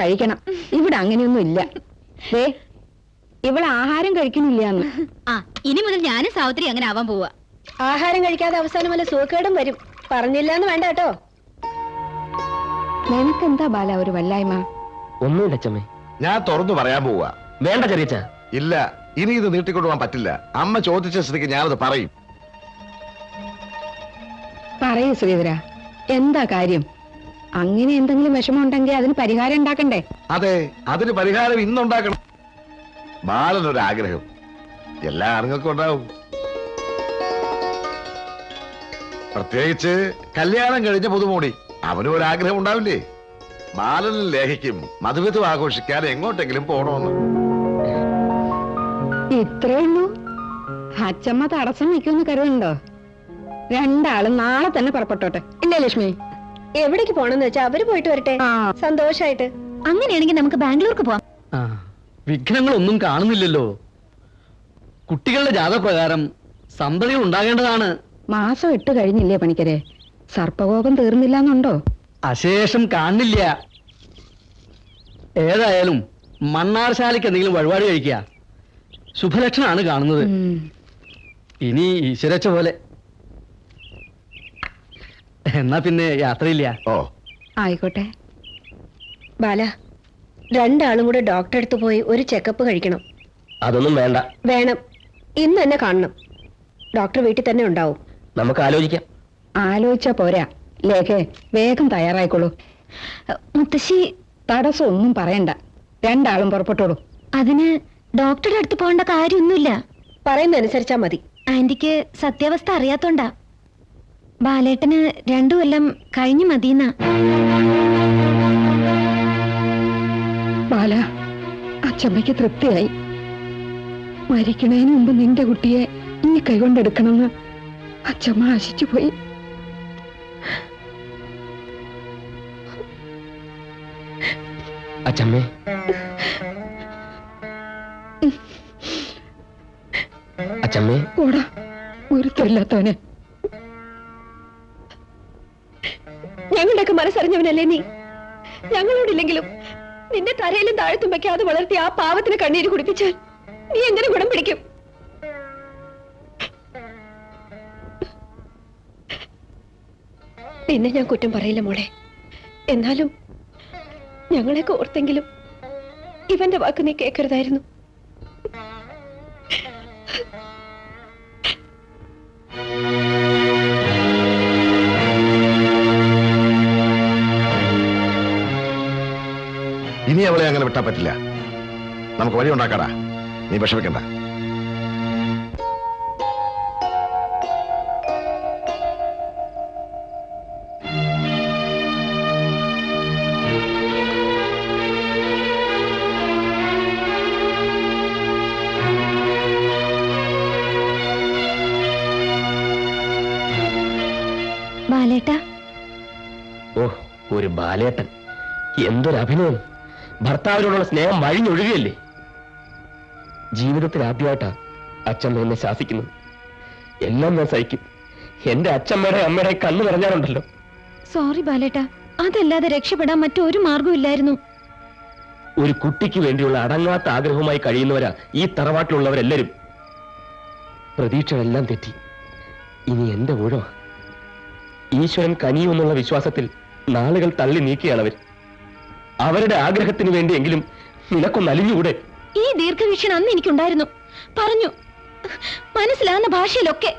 കഴിക്കണം. ഇവിടെ അങ്ങനെയൊന്നും ഇല്ല. ദേ ഇവിടെ ആഹാരം കഴിക്കുന്നില്ലാന്ന്. ഇനി മുതൽ ഞാനും സാവിത്രി അങ്ങനെ ആവാൻ പോവാ. ആഹാരം കഴിക്കാതെ അവസാനം വല്ല സുഖക്കേടും വരും. പറഞ്ഞില്ലാന്ന് വേണ്ട കേട്ടോ. നിനക്കെന്താ ബാല ഒരു വല്ലായ്മ? ഒന്നുമില്ല അച്ഛമ്മേ. ഞാൻ തുറന്നു പറയാൻ പോവാ. വേണ്ട ചെറിയച്ഛ. ഇല്ല, ഇനി ഇത് നീട്ടിക്കൊണ്ടുപോകാൻ പറ്റില്ല. അമ്മ ചോദിച്ച സ്ഥിതിക്ക് ഞാനത് പറയും. പറയൂ ശ്രീധര, എന്താ കാര്യം? അങ്ങനെ എന്തെങ്കിലും വിഷമം ഉണ്ടെങ്കിൽ അതിന് പരിഹാരം ഉണ്ടാക്കണ്ടേ? അതെ, അതിന് പരിഹാരം ഇന്നുണ്ടാക്കണം. ബാലനൊരാഗ്രഹം എല്ലാ ആണുങ്ങൾക്കും ഉണ്ടാവും. പ്രത്യേകിച്ച് കല്യാണം കഴിഞ്ഞ പുതുമോടി അവനും ഒരാഗ്രഹം ഉണ്ടാവില്ലേ? ബാലനും ലേഖയ്ക്കും മധുവിധം ആഘോഷിക്കാൻ എങ്ങോട്ടെങ്കിലും പോണോന്ന്. ഇത്രേ ഉള്ളൂ? അച്ചമ്മ തടസ്സം നിൽക്കുമെന്ന് കരുതുന്നുണ്ടോ? രണ്ടാളും നാളെ തന്നെ പുറപ്പെട്ടോട്ടെ. ഇല്ലേ ലക്ഷ്മി? എവിടേക്ക് പോണെന്ന് വെച്ചാ അവര് പോയിട്ട് വരട്ടെ, സന്തോഷായിട്ട്. അങ്ങനെയാണെങ്കിൽ നമുക്ക് ബാംഗ്ലൂർക്ക് പോവാം. വിഘ്നങ്ങളൊന്നും കാണുന്നില്ലല്ലോ. കുട്ടികളുടെ ജാതപ്രകാരം സന്തതികൾ ഉണ്ടാകേണ്ടതാണ്. മാസം 8 കഴിഞ്ഞില്ലേ പണിക്കരെ? സർപ്പകോപം തീർന്നില്ല എന്നുണ്ടോ? അശേഷം കാണില്ല. ഏതായാലും മണ്ണാർശാലയ്ക്ക് എന്തെങ്കിലും വഴിപാട് കഴിക്കുക. ശുഭലക്ഷണാണ് കാണുന്നത്. ഇനി ഈശ്വരച്ച പോലെ. എന്നാ പിന്നെ യാത്രയില്ല. ഓ ആയിക്കോട്ടെ. ബാല, രണ്ടാളും കൂടെ ഡോക്ടറെ അടുത്ത് പോയി ഒരു ചെക്കപ്പ് കഴിക്കണം. അതൊന്നും വേണ്ട. വേണം, ഇന്ന് തന്നെ കാണണം. ഡോക്ടർ വീട്ടിൽ തന്നെ ഉണ്ടാവും. നമുക്ക് ആലോചിക്കാം. ആലോചിച്ചാ പോരാ ലേഖേ, വേഗം തയ്യാറായിക്കോളൂ. മുത്തശ്ശി, തടസ്സം ഒന്നും പറയണ്ട. രണ്ടാളും പുറപ്പെട്ടോളൂ. അതിന് ഡോക്ടറുടെ അടുത്ത് പോകേണ്ട കാര്യമൊന്നുമില്ല. പറയുന്നതനുസരിച്ചാ മതി. ആന്റിക്ക് സത്യാവസ്ഥ അറിയാത്തോണ്ടാ. ബാലേട്ടന് 2 കൊല്ലം കഴിഞ്ഞു മതിയെന്നാ. ബാല, അച്ചമ്മയ്ക്ക് തൃപ്തിയായി. മരിക്കണതിന് മുമ്പ് നിന്റെ കുട്ടിയെ ഈ കൈകൊണ്ടെടുക്കണമെന്ന് അച്ചമ്മ ആശിച്ചു പോയി. അച്ചമ്മേ, അച്ചമ്മേ. കൂടാ ഗുരുത്വമില്ലാത്തവന്. ഞങ്ങളുടെയൊക്കെ മനസ്സറിഞ്ഞവനല്ലേ നീ? ഞങ്ങളോടില്ലെങ്കിലും നിന്റെ തലയിലും താഴത്തും വെക്കാതെ വളർത്തി ആ പാവത്തിന് കണ്ണീര് കുടിപ്പിച്ചാൽ നീ എങ്ങനെ ഗുണം പിടിക്കും? പിന്നെ ഞാൻ കുറ്റം പറയില്ല മോളെ. എന്നാലും ഞങ്ങളെയൊക്കെ ഓർത്തെങ്കിലും ഇവന്റെ വാക്ക് നീ കേൾക്കരുതായിരുന്നു. ഇനി അവളെ അങ്ങനെ വിട്ടാൻ പറ്റില്ല. നമുക്ക് വഴി ഉണ്ടാക്കാടാ. നീ വിഷമിക്കണ്ട. ബാലേട്ടാ. ഓ, ഒരു ബാലേട്ടൻ! എന്തൊരു അഭിനയം! ഭർത്താവിനോടുള്ള സ്നേഹം വഴിഞ്ഞൊഴുകയല്ലേ. ജീവിതത്തിൽ ആദ്യമായിട്ടാ അച്ഛമ്മ എന്നെ ശാസിക്കുന്നത്. എല്ലാം ഞാൻ സഹിക്കും. എന്റെ അച്ഛമ്മയുടെ അമ്മയുടെ കണ്ണു നിറഞ്ഞാലുണ്ടല്ലോ. സോറി ബാലേട്ടാ, അതല്ലാതെ രക്ഷപ്പെടാൻ മറ്റൊരു മാർഗവും ഇല്ലായിരുന്നു. ഒരു കുട്ടിക്ക് വേണ്ടിയുള്ള അടങ്ങാത്ത ആഗ്രഹവുമായി കഴിയുന്നവരാ ഈ തറവാട്ടിലുള്ളവരെല്ലാരും. പ്രതീക്ഷകളെല്ലാം തെറ്റി. ഇനി എന്റെ ഊഴോ. ഈശ്വരൻ കനിയുമെന്നുള്ള വിശ്വാസത്തിൽ നാളുകൾ തള്ളി നീക്കിയാണവർ. അവരുടെ ആഗ്രഹത്തിന് വേണ്ടിയെങ്കിലും നിനക്കൊന്ന് അലിഞ്ഞുകൂടെ? ഈ ദീർഘവീക്ഷണം അന്ന് എനിക്കുണ്ടായിരുന്നു. പറഞ്ഞു, മനസ്സിലാകുന്ന ഭാഷയിലൊക്കെ.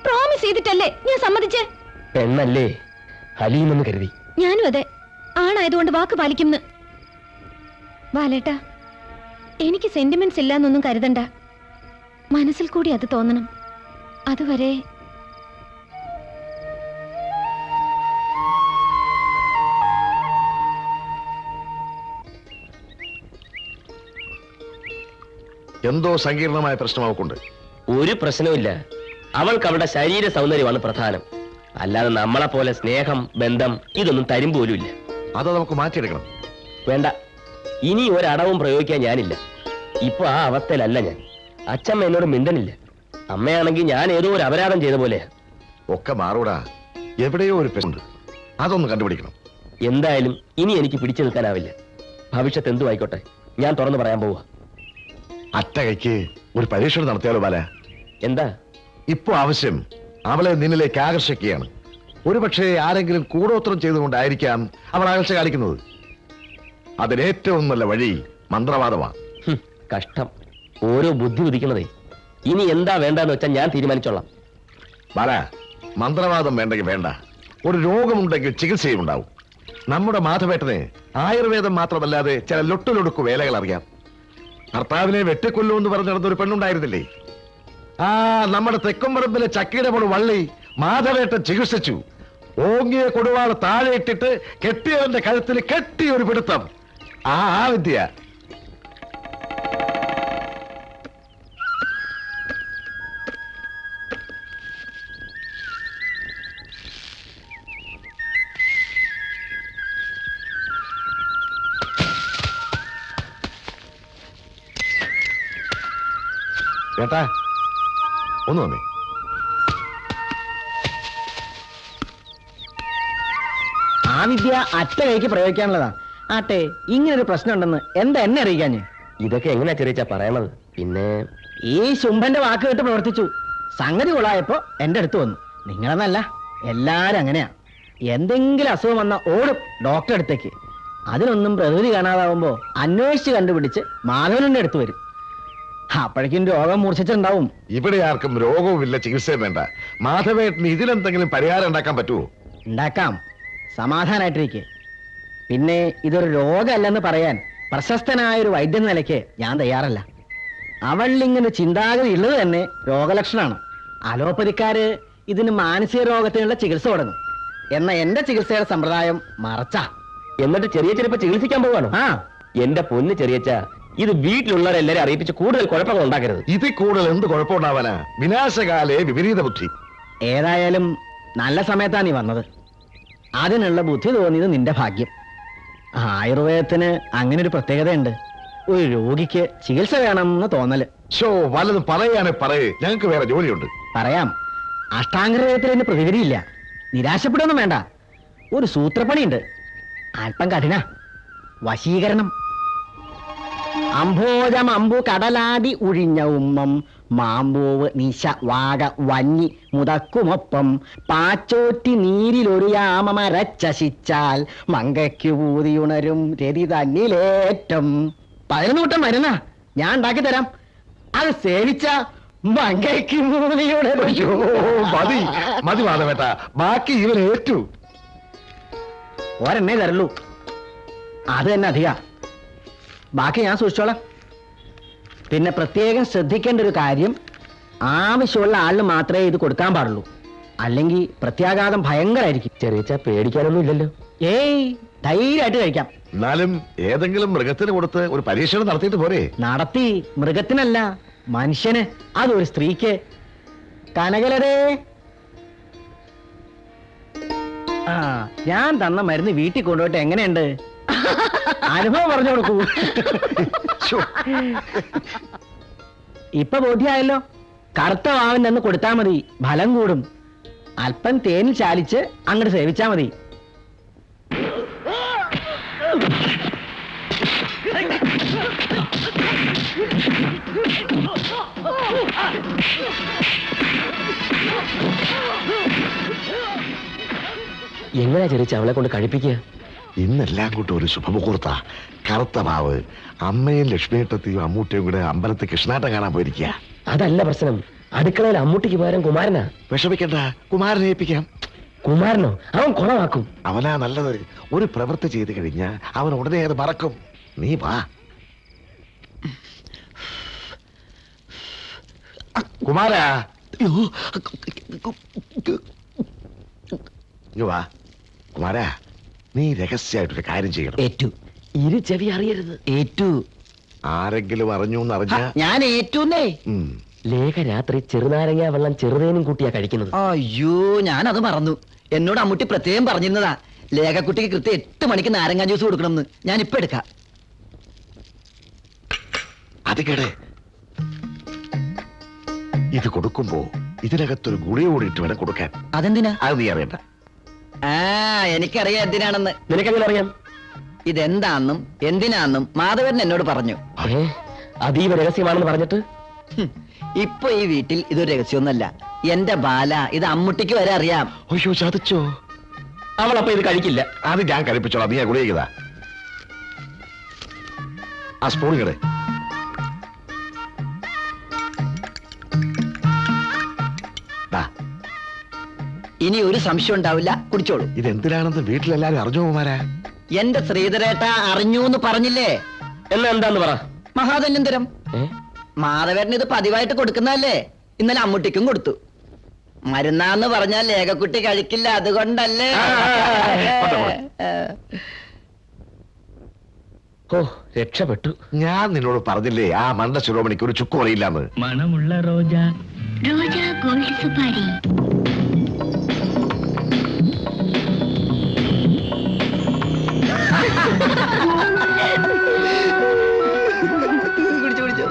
പ്രോമിസ് ചെയ്തിട്ടല്ലേ ഞാൻ സമ്മതിച്ചേ. പെണ്ണല്ലേ, അലിയുമെന്ന് കരുതി. ഞാനും അതെ, ആണായതുകൊണ്ട് വാക്ക് പാലിക്കുന്ന്. ബാലേട്ടാ, എനിക്ക് സെന്റിമെന്റ്സ് ഇല്ലാന്നൊന്നും കരുതണ്ട. മനസ്സിൽ കൂടി അത് തോന്നണം. അതുവരെ എന്തോ സങ്കീർണമായ പ്രശ്നം അവൾക്കുണ്ട്. ഒരു പ്രശ്നവുമില്ല. അവൾക്ക് അവളുടെ ശരീര സൗന്ദര്യമാണ് പ്രധാനം. അല്ലാതെ നമ്മളെ പോലെ സ്നേഹം, ബന്ധം ഇതൊന്നും തരും പോലുമില്ല. അത് നമുക്ക് മാറ്റിയെടുക്കണം. വേണ്ട, ഇനി ഒരടവും പ്രയോഗിക്കാൻ ഞാനില്ല. ഇപ്പൊ ആ അവസ്ഥയിലല്ല ഞാൻ. അച്ഛമ്മ എന്നോട് മിണ്ടനില്ല. അമ്മയാണെങ്കിൽ ഞാൻ ഏതോ ഒരു അപരാധം ചെയ്ത പോലെ. ഒക്കെ മാറൂടാ. എവിടെയോ ഒരു പ്രശ്നമുണ്ട്. അതൊന്ന് കണ്ടുപിടിക്കണം. എന്തായാലും ഇനി എനിക്ക് പിടിച്ചു നിൽക്കാനാവില്ല. ഭവിഷ്യത്ത് എന്തു ആയിക്കോട്ടെ, ഞാൻ തുറന്നു പറയാൻ പോവാ. അറ്റ കൈക്ക് ഒരു പരീക്ഷണം നടത്തിയാലോ ബാല? എന്താ? ഇപ്പൊ ആവശ്യം അവളെ നിന്നിലേക്ക് ആകർഷിക്കുകയാണ്. ഒരുപക്ഷെ ആരെങ്കിലും കൂടോത്രം ചെയ്തുകൊണ്ടായിരിക്കാം അവൾ അകൽച്ച കാണിക്കുന്നത്. അതിനേറ്റവും നല്ല വഴി മന്ത്രവാദമാണ്. കഷ്ടം, ഓരോ ബുദ്ധി ഉദിക്കുന്നതേ. ഇനി എന്താ വേണ്ടെന്ന് വെച്ചാൽ ഞാൻ തീരുമാനിച്ചോളാം. ബാല, മന്ത്രവാദം വേണ്ടെങ്കിൽ വേണ്ട, ഒരു രോഗമുണ്ടെങ്കിൽ ചികിത്സയും ഉണ്ടാവും. നമ്മുടെ മാധവേട്ടന് ആയുർവേദം മാത്രമല്ലാതെ ചില ലൊട്ടുലൊടുക്കു വേലകൾ അറിയാം. ഭർത്താവിനെ വെട്ടിക്കൊല്ലു എന്ന് പറഞ്ഞു നടന്നൊരു പെണ്ണുണ്ടായിരുന്നില്ലേ? ആ നമ്മുടെ തെക്കുംപറമ്പിലെ ചക്കയുടെ പോൾ വള്ളി മാധവേട്ടൻ ചികിത്സിച്ചു. ഓങ്ങിയ കൊടുവാള് താഴെ ഇട്ടിട്ട് കെട്ടിയവന്റെ കഴുത്തിൽ കെട്ടിയൊരു പിടുത്തം. ആ വിദ്യ. ഏട്ടാ ഒന്ന് വന്നേ. ആ വിദ്യ അറ്റ കൈക്ക് പ്രയോഗിക്കാനുള്ളതാ. ആട്ടെ, ഇങ്ങനൊരു പ്രശ്നം ഉണ്ടെന്ന് എന്താ എന്നെ അറിയിക്കാഞ്ഞ്? ഇതൊക്കെ എങ്ങനെയാ ചെറിയ പറയണത്? പിന്നെ ഈ ശുംഭന്റെ വാക്ക് കേട്ട് പ്രവർത്തിച്ചു. സംഗതി കൊള്ളായപ്പോ എന്റെ അടുത്ത് വന്നു. നിങ്ങളെന്നല്ല, എല്ലാരും അങ്ങനെയാ. എന്തെങ്കിലും അസുഖം വന്ന ഓടും ഡോക്ടറെ അടുത്തേക്ക്. അതിനൊന്നും പ്രതിവിധി കാണാതാവുമ്പോ അന്വേഷിച്ച് കണ്ടുപിടിച്ച് മാധവന്റെ അടുത്ത് വരും. അപ്പോഴേക്കും രോഗം മൂർച്ഛിച്ചിട്ടുണ്ടാവും. ഇവിടെ ആർക്കും രോഗവുമില്ല, ചികിത്സയും വേണ്ട. മാധവേട്ടന് ഇതിലെന്തെങ്കിലും പരിഹാരം ഉണ്ടാക്കാൻ പറ്റുമോ? ഉണ്ടാക്കാം, സമാധാനായിട്ടിരിക്കെ. പിന്നെ ഇതൊരു രോഗമല്ലെന്ന് പറയാൻ പ്രശസ്തനായ ഒരു വൈദ്യൻ നിലയ്ക്ക് ഞാൻ തയ്യാറല്ല. അവളിങ്ങനെ ചിന്താഗതി ഉള്ളത് തന്നെ രോഗലക്ഷണമാണ്. അലോപ്പതിക്കാര് ഇതിന് മാനസിക രോഗത്തിനുള്ള ചികിത്സ തുടങ്ങും. എന്ന എന്റെ ചികിത്സയുടെ സമ്പ്രദായം മറച്ചാ. എന്നിട്ട് ചെറിയ ചെറുപ്പം ചികിത്സിക്കാൻ പോവാണോ? ആ, എന്റെ പൊന്ന് ചെറിയച്ച, ഇത് വീട്ടിലുള്ളവരെല്ലാരും അറിയിപ്പിച്ച് കൂടുതൽ കുഴപ്പങ്ങൾ ഉണ്ടാക്കരുത്. ഇതിൽ കൂടുതൽ എന്ത് കുഴപ്പമുണ്ടാവാനാ? വിനാശകാലേ വിപരീത ബുദ്ധി. ഏതായാലും നല്ല സമയത്താ നീ വന്നത്. അതിനുള്ള ബുദ്ധി തോന്നിയത് നിന്റെ ഭാഗ്യം. ആയുർവേദത്തിന് അങ്ങനെ ഒരു പ്രത്യേകതയുണ്ട്. ഒരു രോഗിക്ക് ചികിത്സ വേണമെന്ന് തോന്നല്. ഷോ വല്ലതും പറയാനേ പറയേ, ഞങ്ങൾക്ക് വേറെ ജോലിയുണ്ട്. പറയാം, അഷ്ടാംഗരേഖത്തിൽ ഇതിന് പ്രതിവിധിയില്ല. നിരാശപ്പെടുകയൊന്നും വേണ്ട. ഒരു സൂത്രപ്പണിയുണ്ട്, അല്പം കഠിന. വശീകരണം. അംഭോജം അമ്പു കടലാടി ഉഴിഞ്ഞ ഉമ്മം മാമ്പൂവ് നിശ വാഗ വഞ്ഞി മുതക്കുമൊപ്പം പാച്ചോറ്റി നീരിലൊരു യാമമരച്ചശിച്ചാൽ മങ്കയ്ക്കു ഊതിയുണരും രതി തന്നിലേറ്റം. 11 കൂട്ടം മരുന്നാ ഞാൻ ഉണ്ടാക്കി തരാം. അത് സേവിച്ച മങ്കയ്ക്ക് ഊതിയുണരും. അയ്യോ, മതി മതി മാധവേട്ട, ബാക്കി ഇവൻ ഏറ്റു. ഒരെണ്ണേ തരുള്ളൂ, അത് തന്നെ അധിക. ബാക്കി ഞാൻ സൂക്ഷിച്ചോളാം. പിന്നെ പ്രത്യേകം ശ്രദ്ധിക്കേണ്ട ഒരു കാര്യം, ആവശ്യമുള്ള ആളിന് മാത്രമേ ഇത് കൊടുക്കാൻ പാടുള്ളൂ. അല്ലെങ്കിൽ പ്രത്യാഘാതം ഭയങ്കരമായിരിക്കും. ചെറിയച്ച പേടിക്കാനൊന്നും ഇല്ലല്ലോ. ഏയ്, ധൈര്യമായിട്ട് കഴിക്കാം. എന്നാലും ഏതെങ്കിലും മൃഗത്തിന് കൊടുത്ത് ഒരു പരീക്ഷണം നടത്തിയിട്ട് പോരെ? നടത്തി. മൃഗത്തിനല്ല, മനുഷ്യന്. അതൊരു സ്ത്രീക്ക്. കനകലരേ, ആ ഞാൻ തന്ന മരുന്ന് വീട്ടിൽ കൊണ്ടുപോയിട്ട് എങ്ങനെയുണ്ട്? അനുഭവം പറഞ്ഞു കൊടുക്കൂ. ശ്ശോ. ഇപ്പൊ ബോധ്യായല്ലോ. കറുത്ത വാവിന്റെ അന്ന് കൊടുത്താ മതി, ഫലം കൂടും. അല്പം തേനിൽ ചാലിച്ച് അങ്ങോട്ട് സേവിച്ചാ മതി. എങ്ങനെയാ ചെറിയ അവളെ കൊണ്ട് കഴിപ്പിക്കുക? ഇന്നെല്ലാം കൂട്ടും ഒരു ശുഭമുഹൂർത്ത. കറുത്ത മാവ്. അമ്മയും ലക്ഷ്മിയേട്ടത്തെയും അമ്മൂട്ടിയും കൂടെ അമ്പലത്തിൽ കൃഷ്ണാട്ടം കാണാൻ പോയിരിക്കുക. അതല്ല പ്രശ്നം, അടുക്കളയിൽ അമ്മൂട്ടിക്ക് പകരം കുമാരനാ. വിഷമിക്കണ്ട, കുമാരനെ ഏൽപ്പിക്കാം. കുമാരനോ? അവൻ കുളമാക്കും. അവനാ നല്ലത്. ഒരു പ്രവൃത്തി ചെയ്ത് കഴിഞ്ഞാൽ അവൻ ഉടനെ അത് മറക്കും. നീ വാ. കുമാരാ, ഇങ്ങ് വാ. കുമാരാ, നീ രഹസ്യമായിട്ടൊരു കാര്യം ചെയ്യണം. ഏറ്റു. ഇരു ചെവി അറിയരുത്. ഏറ്റു. ആരെങ്കിലും അറിഞ്ഞു എന്നറിഞ്ഞ ഞാൻ ഏറ്റൂന്നേ. ലേഖ രാത്രി ചെറുനാരങ്ങ വെള്ളം ചെറുതേനും കൂട്ടിയാ കഴിക്കുന്നത്. അയ്യോ, ഞാനത് മറന്നു. എന്നോട് അമ്മൂട്ടി പ്രത്യേകം പറഞ്ഞിരുന്നതാ, ലേഖക്കുട്ടിക്ക് കൃത്യം 8 മണിക്ക് നാരങ്ങാ ജ്യൂസ് കൊടുക്കണമെന്ന്. ഞാൻ ഇപ്പൊ എടുക്കാം. അത് കേട്. ഇത് കൊടുക്കുമ്പോ ഇതിനകത്തൊരു ഗുളിക കൂടിയിട്ട് വേണം കൊടുക്കാൻ. അതെന്തിനാ? അത് നീ അറിയണ്ട. ആ, എനിക്കറിയാം എന്തിനാണെന്ന്. നിനക്കെങ്ങനെ അറിയാം? ഇതെന്താന്നും എന്തിനാന്നും മാധവൻ എന്നോട് പറഞ്ഞു. അതീവ രഹസ്യമാണെന്ന് പറഞ്ഞിട്ട് ഹും, ഇപ്പൊ ഈ വീട്ടിൽ ഇതൊരു രഹസ്യമൊന്നല്ല. എന്റെ ബാല, ഇത് അമ്മുട്ടിക്ക് വരെ അറിയാം. അയ്യോ ചതിച്ചോ? അവളപ്പൊ ഇത് കഴിക്കില്ല. അത് ഞാൻ കഴിപ്പിച്ചോളാം, നീ ഗുളികതാ. ആ സ്പൂൺ ഇങ്ങടെ. ഇനി ഒരു സംശയം ഉണ്ടാവില്ല, കുടിച്ചോളൂ. ഇതെന്തിനാണെന്ന് വീട്ടിലെല്ലാരും അറിഞ്ഞോ കുമാരാ? എന്റെ ശ്രീധരേട്ട അറിഞ്ഞു എന്ന് പറഞ്ഞില്ലേ? എന്നാ എന്താന്ന് പറ. മഹാധന്യന്തരം മാധവന് ഇത് പതിവായിട്ട് കൊടുക്കുന്നതല്ലേ? ഇന്നലെ അമ്മുട്ടിക്കും കൊടുത്തു. മരുന്നാന്ന് പറഞ്ഞാൽ ലേഖക്കുട്ടി കഴിക്കില്ല, അതുകൊണ്ടല്ലേ. ഓ രക്ഷപ്പെട്ടു. ഞാൻ നിന്നോട് പറഞ്ഞില്ലേ ആ മണ്ട ശിരോമണിക്ക് ഒരു ചുക്കും അറിയില്ലാന്ന്. മണമുള്ള റോജ റോജ ഗോൾഡ് സുപാരി. കുടിച്ചു കുടിച്ചു.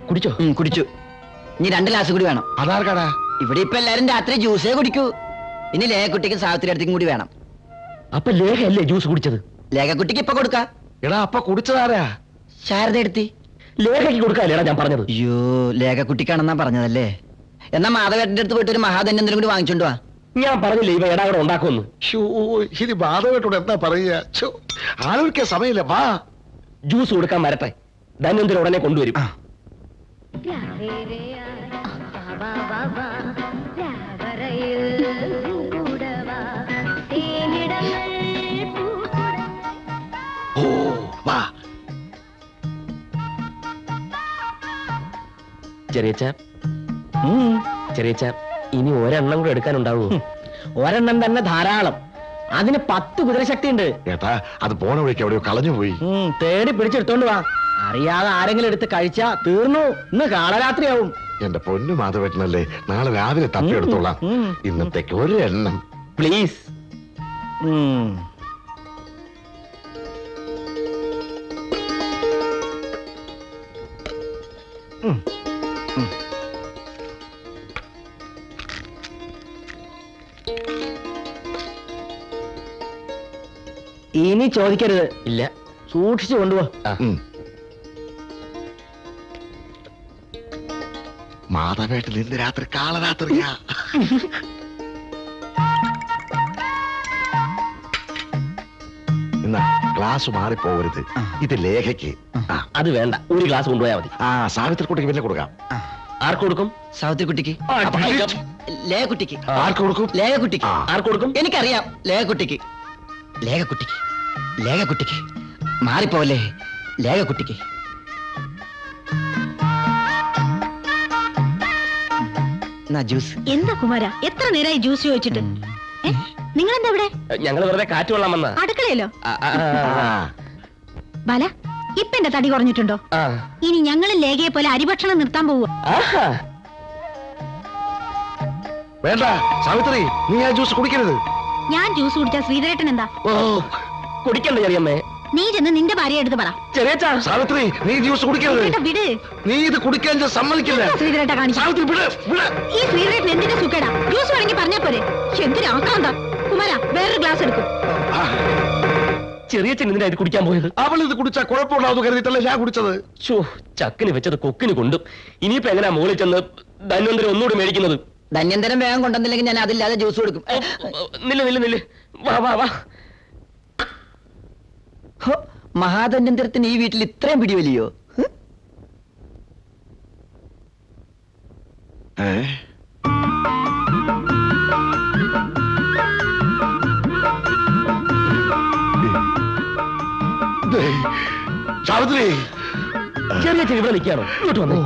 കുടിച്ചോ? കുടിച്ചു. ഇനി 2 ഗ്ലാസ് കൂടി വേണം. അതാർക്കാടാ? ഇവിടെ ഇപ്പൊ എല്ലാരും രാത്രി ജ്യൂസേ കുടിക്കൂ. ഇനി ലേഖക്കുട്ടിക്കും സാവിത്രി അടുത്തേക്കും കൂടി വേണം. അപ്പൊ ലേഖയല്ലേ ജ്യൂസ് കുടിച്ചത്? ലേഖക്കുട്ടിക്ക് ഇപ്പൊ കൊടുക്ക. എടാ അപ്പൊ കുടിച്ചതാരാ? ശാരദ എടുത്തി. ലേഖയ്ക്ക് കൊടുക്കാല്ലേടാ ഞാൻ പറഞ്ഞത്. അയ്യോ, ലേഖക്കുട്ടിക്കാണെന്നാ പറഞ്ഞതല്ലേ? എന്നാ മാധവേട്ടന്റെ അടുത്ത് പോയിട്ട് ഒരു മഹാധന്യന്തരം കൂടി വാങ്ങിച്ചോണ്ട് വാ. ഞാൻ പറഞ്ഞില്ലേ ഇവ എടാവിടെ ഉണ്ടാക്കുമെന്ന്. ഇനി ബാധവട്ടോട് എന്താ പറയുക? ആലോചിക്കാൻ സമയമില്ല, വാ. ജ്യൂസ് കൊടുക്കാൻ വരട്ടെ, ധന്വന്തരം ഉടനെ കൊണ്ടുവരും. ഓ വാ. ചെറിയച്ച ചെറിയച്ച ഇനി ഒരെണ്ണം കൂടെ എടുക്കാനുണ്ടാവൂ? ഒരെണ്ണം തന്നെ ധാരാളം. അതിന് 10 കുതിരശക്തി ഉണ്ട്. ഏട്ടാ അത് പോണ വഴിക്ക് എവിടെയോ കളഞ്ഞു പോയി. തേടി പിടിച്ചെടുത്തോണ്ട് വാ. അറിയാതെ ആരെങ്കിലും എടുത്ത് കഴിച്ചാ തീർന്നു. ഇന്ന് കാളരാത്രിയാവും. എന്റെ പൊന്നു മാധവേട്ടനല്ലേ, നാളെ രാവിലെ തപ്പിയെടുത്തോളാം. ഇന്നത്തേക്ക് ഒരു എണ്ണം പ്ലീസ്. ഇനി ചോദിക്കരുത്. ഇല്ല. സൂക്ഷിച്ചു കൊണ്ടുപോ. മാധവേട്ടൻ ഇന്ന് രാത്രി കാളരാത്രിയാ. എന്നാ ഗ്ലാസ് മാറിപ്പോകരുത്. ഇത് ലേഖയ്ക്ക്. അത് വേണ്ട, ഒരു ഗ്ലാസ് കൊണ്ടുപോയാൽ മതി. ആ സാവിത്രിക്കുട്ടിക്ക് പിന്നെ കൊടുക്കാം. ആർക്ക് കൊടുക്കും? സാവിത്രിക്കുട്ടിക്ക്. ലേഖക്കുട്ടിക്ക്. ആർക്ക് കൊടുക്കും? ലേഖക്കുട്ടിക്ക്. ആർക്ക് കൊടുക്കും? എനിക്കറിയാം. ലേഖക്കുട്ടിക്ക്. ലേഖക്കുട്ടിക്ക്. ലേഖക്കുട്ടിക്ക്. മാറിപ്പോവല്ലേ? ലേഖക്കുട്ടിക്ക്. ജ്യൂസ്. എന്താ കുമാര, എത്ര നേരമായി ജ്യൂസ് ചോദിച്ചിട്ട്? നിങ്ങൾ എന്താ ഇവിടെ? ഞങ്ങൾ വെറുതെ കാറ്റ് കൊള്ളാൻ വന്ന. അടുക്കളയല്ലോ? ബാല, ഇപ്പൊ എന്റെ തടി കുറഞ്ഞിട്ടുണ്ടോ? ഇനി ഞങ്ങൾ ലേഖയെ പോലെ അരിഭക്ഷണം നിർത്താൻ പോവുക. വേണ്ട സാവിത്രി, നീ ആ ജ്യൂസ് കുടിക്കരുത്. ഞാൻ ജ്യൂസ് കുടിച്ചാ ശ്രീധരേട്ടൻ എന്താ? കുടിക്കണ്ട ചെറിയമ്മേ. നീ ചെന്ന് നിന്റെ ഭാര്യ എടുത്ത് പറ. സാവിത്രി നീ ജ്യൂസ് കുടിക്കരുത്. വിട്. നീ ഇത് കുടിക്കാൻ ഞാൻ സമ്മതിക്കില്ല. ശ്രീധരേട്ട കാണിച്ചു. സാവിത്രി വിട്, വിട്. ഈ ശ്രീധരേട്ടൻ എന്തിന്റെ സുഖേടാ? ജ്യൂസ് വേണമെങ്കിൽ പറഞ്ഞാ പോരെ. എന്തിനാക്കാന്താ? കുമാര, വേറൊരു ഗ്ലാസ് എടുക്കും. ചെറിയച്ഛൻ എന്തിനാ ഇത് കുടിക്കാൻ പോയത്? അവൾ ഇത് കുടിച്ചാൽ കുഴപ്പമുണ്ടാവുന്നു കരുതിയിട്ടല്ലേ ഞാൻ കുടിച്ചത്. ചക്കിന് വെച്ചത് കൊക്കിന് കൊണ്ടും. ഇനിയിപ്പോ എങ്ങനെയാ മുകളിൽ ചെന്ന് ധന്വന്തരം ഒന്നുകൂടി മേടിക്കുന്നത്? ധന്യന്തരം വേഗം കൊണ്ടുവന്നില്ലെങ്കിൽ ഞാൻ അതില്ലാതെ ജ്യൂസ് കൊടുക്കും. നില്ല്. വാ വാ വാ. മഹാധന്യന്തരത്തിന് ഈ വീട്ടിൽ ഇത്രയും പിടിവലിയോ? സാവിത്രി ചെറിയച്ഛൻ ഇവിടെ നിൽക്കാണോ? ഇങ്ങോട്ട് വന്നേ.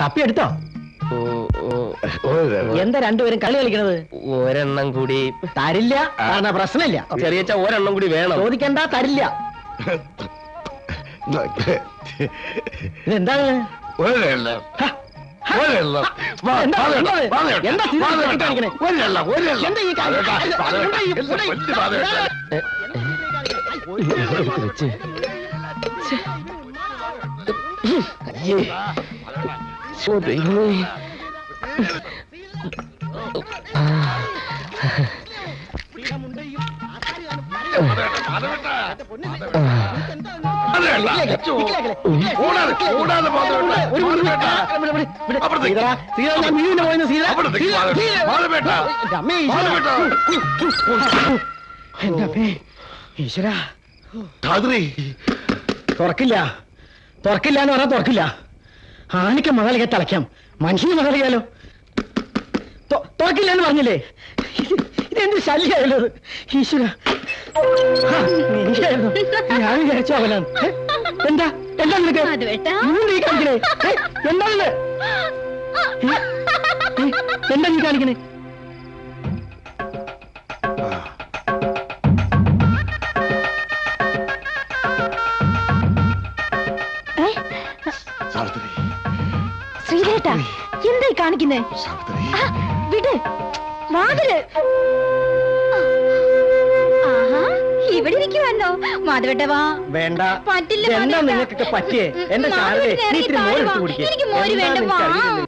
തപ്പിയെടുത്തോ? എന്താ രണ്ടുപേരും കളി കളിക്കണത്? ഒരെണ്ണം കൂടി തരില്ല. കാരണം പ്രശ്നമില്ല. ചെറിയച്ഛ ഒരെണ്ണം കൂടി വേണം. ചോദിക്കണ്ട, തരില്ല. ഇതെന്താണ്? ഒരെണ്ണം. വാ, എന്താ, പാതേട്ടാ, എന്താ, പാതേട്ടാ, എന്താ സ്ഥിതി പാതേട്ടാ. കാണിക്കണേ? ഒരെണ്ണം, ഒരെണ്ണം. എന്താ ഈ കാണിക്കണേ? പാതേട്ടാ, പാതേട്ടാ, എന്താ ഈ എന്റെ പൊന്ന് പാതേട്ടാ. എടുത്ത് വെച്ച് അയ്യേ ശോ, ദൈവമേ. പാതേട്ടാ, അച്ചോ. ഓടാതെ, ഓടാതെ പാതേട്ടാ, പാതേട്ടാ. അപ്പുറത്തേക്ക്. ഞാൻ വീടിന് പോയെന്ന് സീത അപ്പുറത്തേക്ക് പാതേട്ടാ, പാതേട്ടാ. അമ്മേ പാതേട്ടാ. എന്റെ അമ്മേ ഈശ്വര ധാത്രി. തുറക്കില്ല തുറക്കില്ല എന്ന് പറഞ്ഞാൽ തുറക്കില്ല. ആനയ്ക്ക് മകളിക തളയ്ക്കാം, മനുഷ്യന് മകളിയാലോ. തുറക്കില്ല എന്ന് പറഞ്ഞില്ലേ? ഇതെന്ത് ശല്യായല്ലോ ഇത്. ഈശ്വര നീയായിരുന്നു. ഞാൻ വിചാരിച്ചു അവനാണ്. എന്താ എന്താ നിനക്ക് മാധവേട്ടാ. നീ കാണിക്കണേ? എന്താ ഇത്? എന്താ നീ കാണിക്കണേ? സാവിത്രി, ശ്രീധേട്ടാ, എന്തായി കാണിക്കുന്നേ? സാവിത്രി. വിട് വാതില്. ആഹാ, ഇവിടെ ഇരിക്കുവല്ലോ. മാധവേട്ട വാ. വേണ്ട. പറ്റില്ല എന്താ മാധവേട്ടാ. നിങ്ങൾക്കൊക്കെ പറ്റിയേ? എന്റെ ശാരദേ, മാധവേട്ടൻ നീ ഇറങ്ങി ഇത്തിരി താഴെ മോരെടുത്ത് വാ. കുടിക്ക്. എനിക്ക് മോര് വേണ്ട, എന്താന്ന് വാ. എനിക്കറിയില്ല.